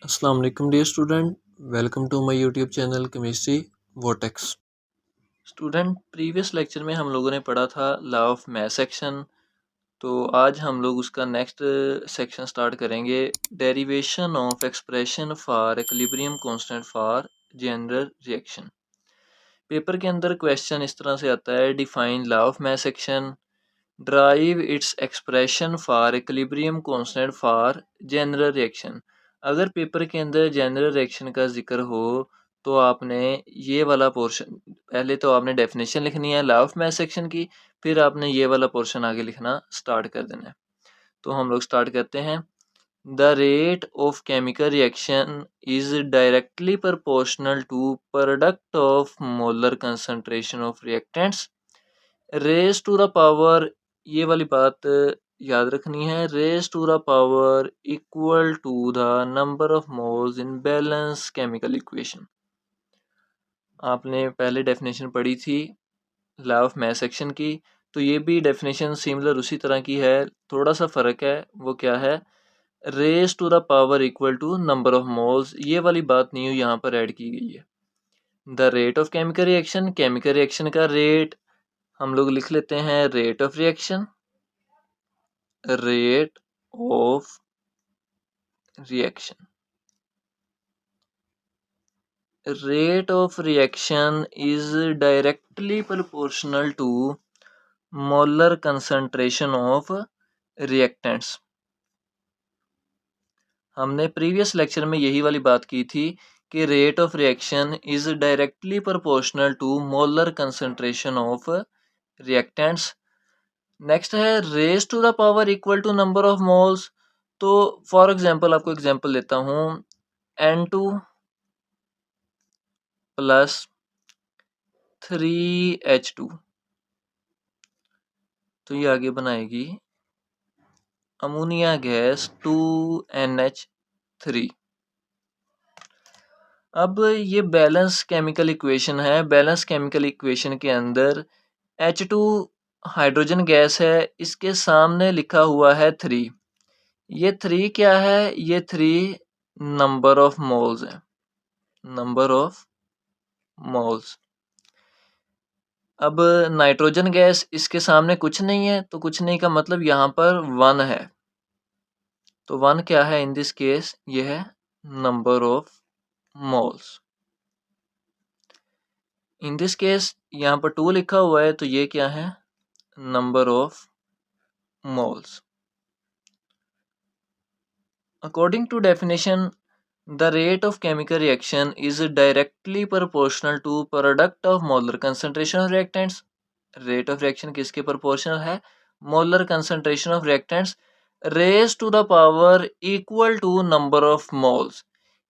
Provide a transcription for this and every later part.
अस्सलाम वालेकुम dear student, welcome to my YouTube channel chemistry vortex. Student, previous lecture में हम लोगों ने पढ़ा था लॉ ऑफ मास सेक्शन। तो आज हम लोग उसका नेक्स्ट सेक्शन स्टार्ट करेंगे, derivation of expression for equilibrium constant for general reaction. Paper के अंदर क्वेश्चन इस तरह से आता है, define law of mass section, drive its expression for equilibrium constant for general reaction. अगर पेपर के अंदर जनरल रिएक्शन का जिक्र हो तो आपने ये वाला पोर्शन, पहले तो आपने डेफिनेशन लिखनी है लॉ ऑफ मास सेक्शन की, फिर आपने ये वाला पोर्शन आगे लिखना स्टार्ट कर देना है। तो हम लोग स्टार्ट करते हैं। The rate of chemical reaction is directly proportional to product of molar concentration of reactants raise to the power, ये वाली बात याद रखनी है, raise to the power equal to the number of moles in balance chemical equation. आपने पहले definition पढ़ी थी लॉ ऑफ मास सेक्शन की, तो ये भी डेफिनेशन सिमिलर उसी तरह की है, थोड़ा सा फ़र्क है। वो क्या है? Raise to the power equal to number of moles, ये वाली बात नहीं यहाँ पर ऐड की गई है। The rate of chemical reaction, chemical reaction का रेट हम लोग लिख लेते हैं rate of reaction, rate of reaction. Rate of reaction is directly proportional to molar concentration of reactants. हमने प्रीवियस लेक्चर में यही वाली बात की थी कि rate of reaction is directly proportional to molar concentration of reactants. Next है raise to the power equal to number of moles. तो फॉर एग्जांपल आपको एग्जांपल लेता हूँ, N2 प्लस 3H2, तो ये आगे बनाएगी अमोनिया गैस 2NH3। अब ये बैलेंस केमिकल इक्वेशन है। बैलेंस केमिकल इक्वेशन के अंदर H2 हाइड्रोजन गैस है, इसके सामने लिखा हुआ है 3। ये 3 क्या है? ये 3 नंबर ऑफ मोल्स है, नंबर ऑफ मोल्स। अब नाइट्रोजन गैस, इसके सामने कुछ नहीं है, तो कुछ नहीं का मतलब यहाँ पर 1 है। तो 1 क्या है इन दिस केस? ये है number of moles. In this case यहाँ पर 2 लिखा हुआ है, तो ये क्या है? Number of moles. According to definition, the rate of chemical reaction is directly proportional to product of molar concentration of reactants. Rate of reaction किसके proportional है? Molar concentration of reactants raised to the power equal to number of moles,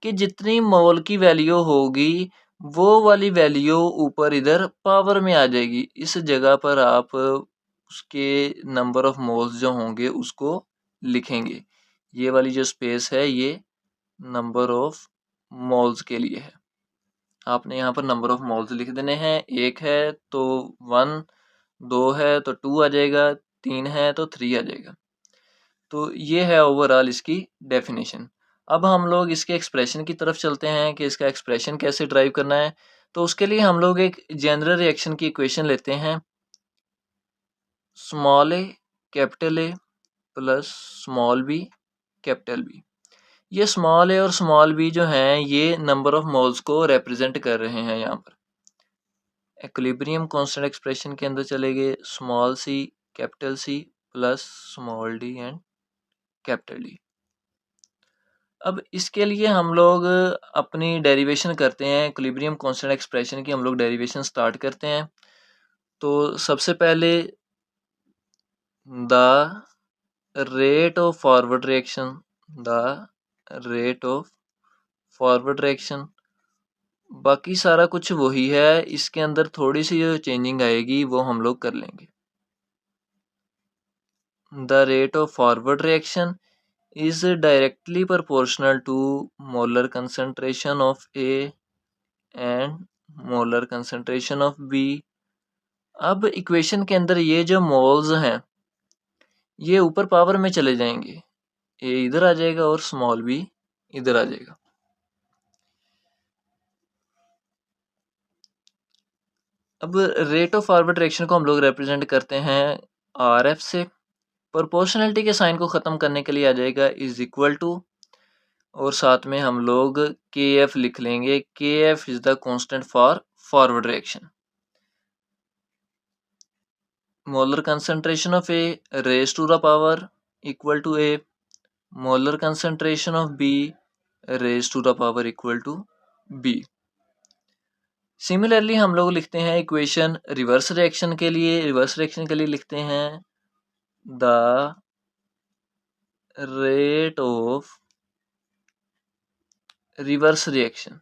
कि जितनी मोल की value होगी वो वाली value ऊपर इधर पावर में आ जाएगी। इस जगह पर आप उसके नंबर ऑफ मोल्स जो होंगे उसको लिखेंगे। ये वाली जो स्पेस है ये नंबर ऑफ मोल्स के लिए है। आपने यहाँ पर नंबर ऑफ मोल्स लिख देने हैं। 1 है तो 1, 2 है तो 2 आ जाएगा, 3 है तो 3 आ जाएगा। तो ये है ओवरऑल इसकी डेफिनेशन। अब हम लोग इसके एक्सप्रेशन की तरफ चलते हैं कि इसका एक्सप्रेशन कैसे ड्राइव करना है। तो उसके लिए हम लोग एक जनरल रिएक्शन की इक्वेशन लेते हैं, small A capital A plus small B capital B. ये स्मॉल ए और स्मॉल बी जो हैं ये नंबर ऑफ मोल्स को रिप्रेजेंट कर रहे हैं। यहाँ पर इक्विलिब्रियम कांस्टेंट एक्सप्रेशन के अंदर चले गए small C capital C plus small D and capital D. अब इसके लिए हम लोग अपनी डेरिवेशन करते हैं, इक्विलिब्रियम कांस्टेंट एक्सप्रेशन की हम लोग डेरिवेशन स्टार्ट करते हैं। तो सबसे पहले the rate of forward reaction, the rate of forward reaction, बाकी सारा कुछ वही है, इसके अंदर थोड़ी सी जो चेंजिंग आएगी वो हम लोग कर लेंगे। The rate of forward reaction is directly proportional to molar concentration of A and molar concentration of B. अब इक्वेशन के अंदर ये जो मोल्स हैं ये ऊपर पावर में चले जाएंगे, ए इधर आ जाएगा और स्मॉल बी इधर आ जाएगा। अब रेट ऑफ फॉरवर्ड रिएक्शन को हम लोग रिप्रेजेंट करते हैं RF से। प्रोपोर्शनलिटी के साइन को ख़त्म करने के लिए आ जाएगा इज इक्वल टू, और साथ में हम लोग KF लिख लेंगे। KF is the constant for forward reaction. Molar concentration of A raise to the power equal to A, molar concentration of B raise to the power equal to B। Similarly हम लोग लिखते हैं equation reverse reaction के लिए। Reverse reaction के लिए लिखते हैं the rate of reverse reaction,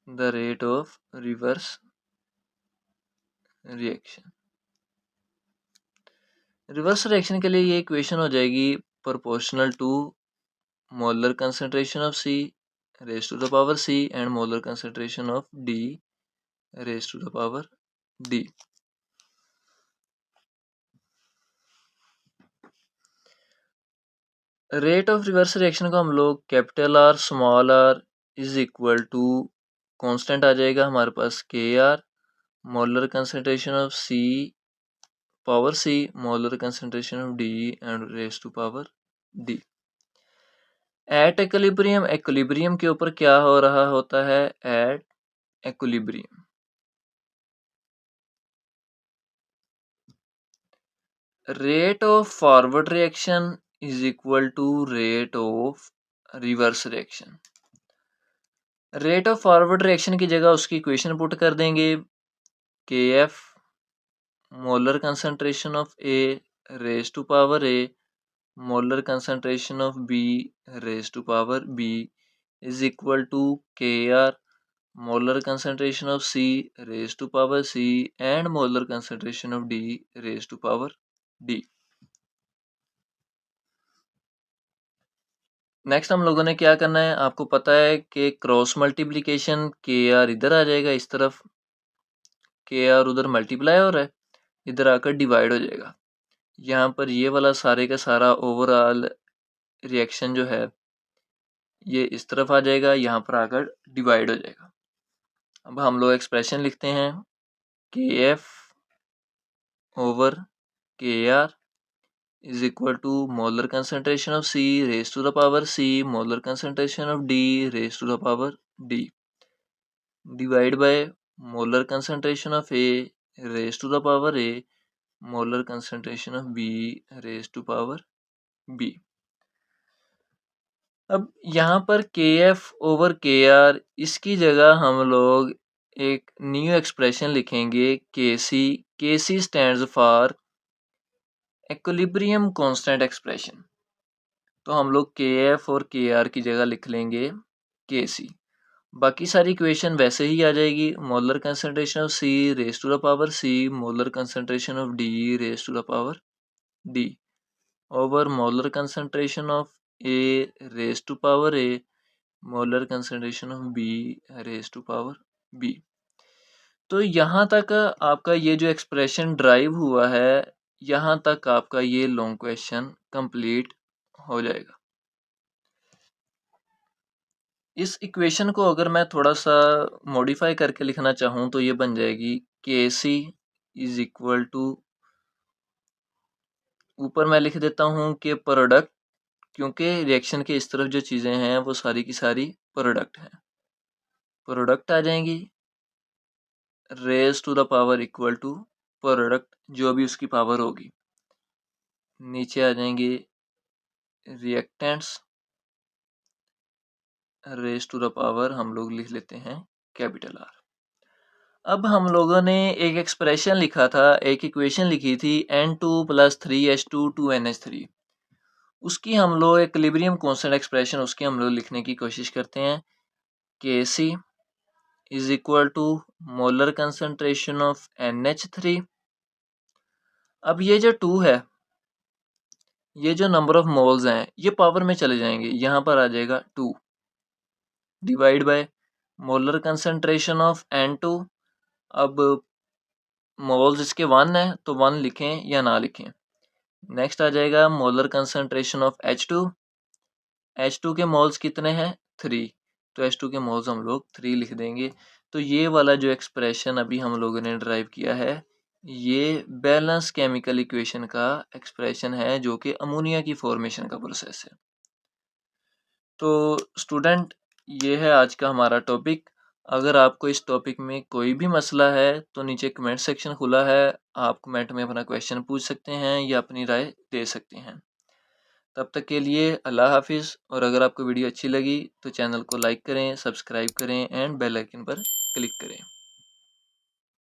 the rate of reverse reaction. Reverse reaction के लिए ये इक्वेशन हो जाएगी proportional to molar concentration of C raise to the power C and molar concentration of D raise to the power D। Rate of reverse reaction को हम लोग capital R small r is equal to constant आ जाएगा हमारे पास KR, molar concentration of C power C, molar concentration of D and raise to power D। At equilibrium, equilibrium के ऊपर क्या हो रहा होता है? At equilibrium rate of forward reaction is equal to rate of reverse reaction. Rate of forward reaction की जगह उसकी इक्वेशन पुट कर देंगे। KF molar concentration of A raise to power A, molar concentration of B raise to power B is equal to KR molar concentration of C raise to power C and molar concentration of D raise to power D। Next हम लोगों ने क्या करना है, आपको पता है कि क्रॉस मल्टीप्लिकेशन KR इधर आ जाएगा, इस तरफ KR उधर मल्टीप्लाई हो रहा है, इधर आकर डिवाइड हो जाएगा। यहाँ पर ये वाला सारे का सारा ओवरऑल रिएक्शन जो है ये इस तरफ आ जाएगा, यहाँ पर आकर डिवाइड हो जाएगा। अब हम लोग एक्सप्रेशन लिखते हैं KF over KR is equal to molar concentration of C raised to the power C, molar concentration of D raised to the power D, divide by molar concentration of A raised to the power A, molar concentration of B raised to power B। अब यहाँ पर KF over KR, इसकी जगह हम लोग एक new expression लिखेंगे KC। KC stands for equilibrium constant expression. तो हम लोग KF और KR की जगह लिख लेंगे KC। बाकी सारी इक्वेशन वैसे ही आ जाएगी। Molar concentration of C raise to the power C, molar concentration of D raise to the power D over molar concentration of A raise to power A, molar concentration of B raise to power B। तो यहाँ तक आपका ये जो expression drive हुआ है, यहाँ तक आपका ये लॉन्ग क्वेश्चन कंप्लीट हो जाएगा। इस इक्वेशन को अगर मैं थोड़ा सा मॉडिफाई करके लिखना चाहूँ तो ये बन जाएगी KC इज इक्वल टू, ऊपर मैं लिख देता हूँ कि प्रोडक्ट, क्योंकि रिएक्शन के इस तरफ जो चीज़ें हैं वो सारी की सारी प्रोडक्ट हैं, प्रोडक्ट आ जाएंगी raise to the power equal to product जो भी उसकी पावर होगी। नीचे आ जाएंगे reactants raise to the power, हम लोग लिख लेते हैं कैपिटल R। अब हम लोगों ने एक एक्सप्रेशन लिखा था, एक इक्वेशन लिखी थी N2 + 3H2 2NH3, उसकी हम लोग इक्विलिब्रियम कांस्टेंट एक्सप्रेशन उसकी हम लोग लिखने की कोशिश करते हैं। KC is equal to molar concentration of NH3। अब ये जो 2 है, ये जो नंबर ऑफ मोल्स हैं ये पावर में चले जाएंगे, यहाँ पर आ जाएगा 2 divide by molar concentration of N2। अब मोल्स इसके 1 है तो 1 लिखें या ना लिखें, नेक्स्ट आ जाएगा molar concentration of H2। H2 के मोल्स कितने हैं? 3। तो H2 के मोल्स हम लोग 3 लिख देंगे। तो ये वाला जो एक्सप्रेशन अभी हम लोगों ने ड्राइव किया है, ये बैलेंस केमिकल इक्वेशन का एक्सप्रेशन है, जो कि अमोनिया की फॉर्मेशन का प्रोसेस है। तो स्टूडेंट, ये है आज का हमारा टॉपिक। अगर आपको इस टॉपिक में कोई भी मसला है तो नीचे कमेंट सेक्शन खुला है, आप कमेंट में अपना क्वेश्चन पूछ सकते हैं या अपनी राय दे सकते हैं। तब तक के लिए अल्लाह हाफिज़। और अगर आपको वीडियो अच्छी लगी तो चैनल को लाइक करें, सब्सक्राइब करें एंड बेल आइकन पर क्लिक करें।